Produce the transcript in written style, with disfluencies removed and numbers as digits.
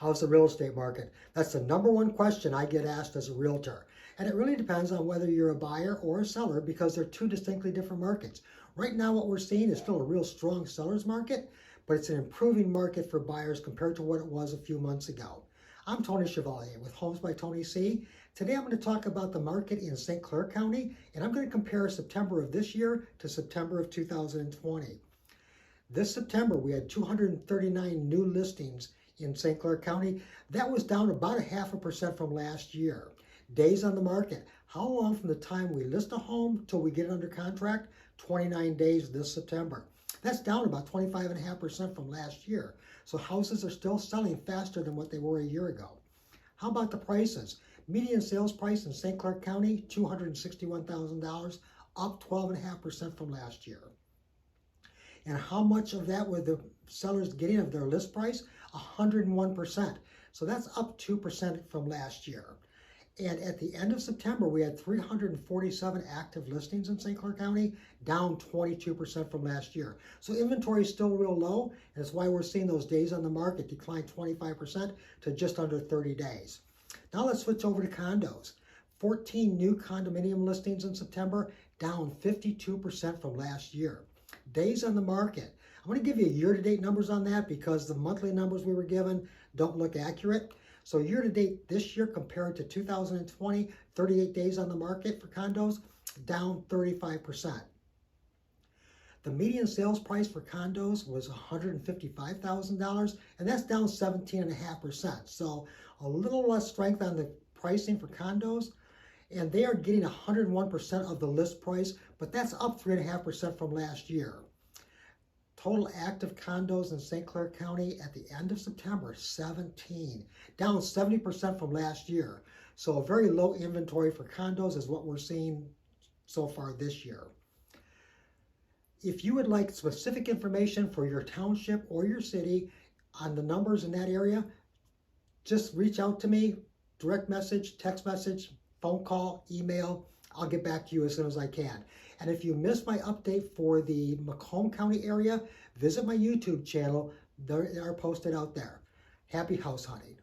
How's the real estate market? That's the number one question I get asked as a realtor. And it really depends on whether you're a buyer or a seller because they're two distinctly different markets. Right now, what we're seeing is still a real strong seller's market, but it's an improving market for buyers compared to what it was a few months ago. I'm Tony Chevalier with Homes by Tony C. Today I'm going to talk about the market in St. Clair County, and I'm going to compare September of this year to September of 2020. This September, we had 239 new listings in St. Clair County. That was down about 0.5% from last year. Days on the market. How long from the time we list a home till we get it under contract? 29 days this September. That's down about 25.5% from last year. So houses are still selling faster than what they were a year ago. How about the prices? Median sales price in St. Clair County, $261,000, up 12.5% from last year. And how much of that were the sellers getting of their list price? 101%. So that's up 2% from last year. And at the end of September, we had 347 active listings in St. Clair County, down 22% from last year. So inventory is still real low, and that's why we're seeing those days on the market decline 25% to just under 30 days. Now let's switch over to condos. 14 new condominium listings in September, down 52% from last year. Days on the market. I'm going to give you year-to-date numbers on that because the monthly numbers we were given don't look accurate. So year-to-date this year compared to 2020, 38 days on the market for condos, down 35%. The median sales price for condos was $155,000, and that's down 17.5%. So a little less strength on the pricing for condos, and they are getting 101% of the list price, but that's up 3.5% from last year. Total active condos in St. Clair County at the end of September, 17, down 70% from last year. So a very low inventory for condos is what we're seeing so far this year. If you would like specific information for your township or your city on the numbers in that area, just reach out to me, direct message, text message, phone call, email. I'll get back to you as soon as I can. And if you missed my update for the Macomb County area, visit my YouTube channel. They are posted out there. Happy house hunting.